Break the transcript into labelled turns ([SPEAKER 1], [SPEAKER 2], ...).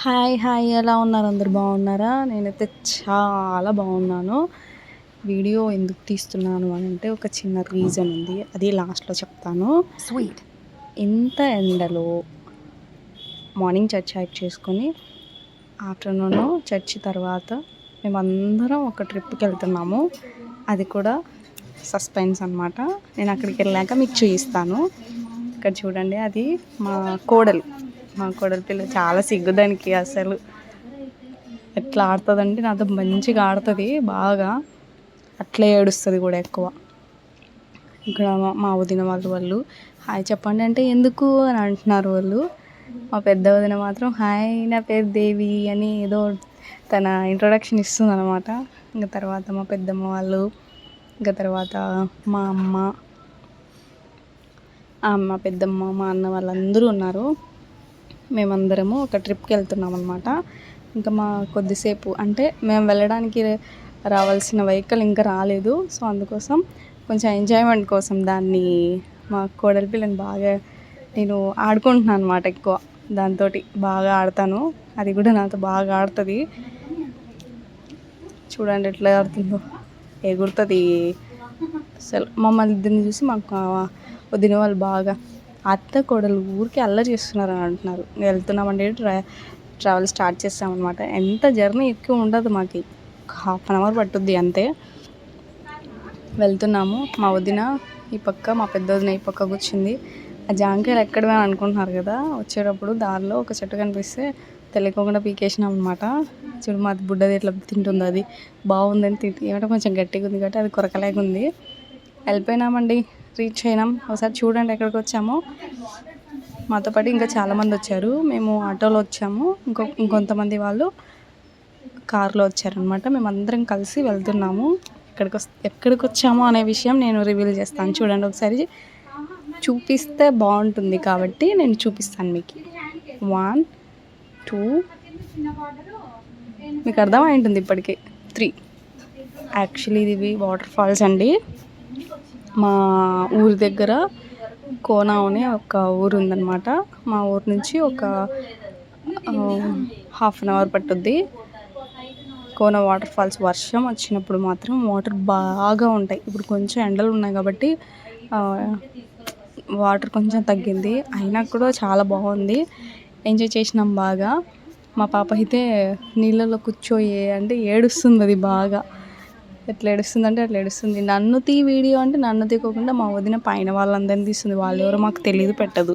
[SPEAKER 1] Hi hi ఎలా ఉన్నారు? అందరు బాగున్నారా? నేనైతే చాలా బాగున్నాను. వీడియో ఎందుకు తీస్తున్నాను అని అంటే ఒక చిన్న రీజన్ ఉంది, అది లాస్ట్లో చెప్తాను. స్వీట్ ఇంత ఎండలో మార్నింగ్ చర్చ్ అయిప్ చేసుకొని ఆఫ్టర్నూన్ చర్చ్ తర్వాత మేమందరం ఒక ట్రిప్కి వెళ్తున్నాము. అది కూడా సస్పెన్స్ అనమాట. నేను అక్కడికి వెళ్ళాక మీకు చూపిస్తాను. ఇక్కడ చూడండి, అది మా కోడలు పిల్ల. చాలా సిగ్గు దానికి, అసలు ఎట్లా ఆడుతుందంటే నాతో మంచిగా ఆడుతుంది బాగా, అట్లే ఏడుస్తుంది కూడా ఎక్కువ. ఇక్కడ మా వదిన వాళ్ళు హాయ్ చెప్పండి అంటే ఎందుకు అని అంటున్నారు వాళ్ళు. మా పెద్ద వదిన మాత్రం హాయ్ నా పేరు దేవి అని ఏదో తన ఇంట్రొడక్షన్ ఇస్తుంది అనమాట. ఇంకా తర్వాత మా పెద్దమ్మ వాళ్ళు, ఇంకా తర్వాత మా అమ్మ, మా పెద్దమ్మ, మా అన్న వాళ్ళందరూ ఉన్నారు. మేమందరము ఒక ట్రిప్కి వెళ్తున్నాం అనమాట. ఇంకా మా కొద్దిసేపు అంటే మేము వెళ్ళడానికి రావాల్సిన వెహికల్ ఇంకా రాలేదు. సో అందుకోసం కొంచెం ఎంజాయ్మెంట్ కోసం దాన్ని, మా కోడలి పిల్లని బాగా నేను ఆడుకుంటున్నాను అనమాట. ఎక్కువ దాంతో బాగా ఆడతాను, అది కూడా నాతో బాగా ఆడుతుంది. చూడండి ఎట్లా ఆడుతుందో, ఎగురుతుంది అసలు. మమ్మల్ని ఇద్దరిని చూసి మాకు వదిన వాళ్ళు బాగా అత్త కోడలు ఊరికి అల్లరి చేస్తున్నారు అని అంటున్నారు. వెళ్తున్నామంటే ట్రావెల్ స్టార్ట్ చేస్తామన్నమాట. ఎంత జర్నీ ఎక్కువ ఉండదు, మాకు ఒక 1/2 అవర్ పట్టుద్ది అంతే. వెళ్తున్నాము. మా వదిన ఈ పక్క, మా పెద్ద వదిన ఈ పక్క కూర్చుంది. ఆ జాంకాయలు ఎక్కడమే అనుకుంటున్నారు కదా, వచ్చేటప్పుడు దారిలో ఒక చెట్టు కనిపిస్తే తెలియకుండా పీకేసినాం అనమాట. చూడు మాది బుడ్డది ఎట్లా తింటుంది, అది బాగుందని తింటే ఏమంటే కొంచెం గట్టిగా ఉంది కాబట్టి అది కొరకలేగా ఉంది. వెళ్ళిపోయినామండి, రీచ్ అయినాం. ఒకసారి చూడండి ఎక్కడికి వచ్చామో. మాతో పాటు ఇంకా చాలామంది వచ్చారు. మేము ఆటోలో వచ్చాము, ఇంకొంతమంది వాళ్ళు కార్లో వచ్చారనమాట. మేమందరం కలిసి వెళ్తున్నాము. ఎక్కడికి వచ్చామో అనే విషయం నేను రివీల్ చేస్తాను. చూడండి ఒకసారి, చూపిస్తే బాగుంటుంది కాబట్టి నేను చూపిస్తాను మీకు. 1 2 మీకు అర్థమై ఉంటుంది ఇప్పటికే. 3. యాక్చువల్లీ ఇవి వాటర్ ఫాల్స్ అండి. మా ఊరి దగ్గర కోన అనే ఒక ఊరు ఉందన్నమాట. మా ఊరు నుంచి ఒక 1/2 అవర్ పట్టుద్ది. కోన వాటర్ ఫాల్స్ వర్షం వచ్చినప్పుడు మాత్రం వాటర్ బాగా ఉంటాయి. ఇప్పుడు కొంచెం ఎండలు ఉన్నాయి కాబట్టి వాటర్ కొంచెం తగ్గింది, అయినా కూడా చాలా బాగుంది. ఎంజాయ్ చేసినాం బాగా. మా పాప అయితే నీళ్ళలో కూర్చోయి అంటే ఏడుస్తుంది, అది బాగా ఎట్లా ఏడుస్తుంది అంటే అట్లా ఏడుస్తుంది. నన్ను తీ వీడియో అంటే నన్ను తీయకోకుండా మా వదిన పైన వాళ్ళందరినీ తీస్తుంది. వాళ్ళు ఎవరో మాకు తెలియదు, పెట్టదు.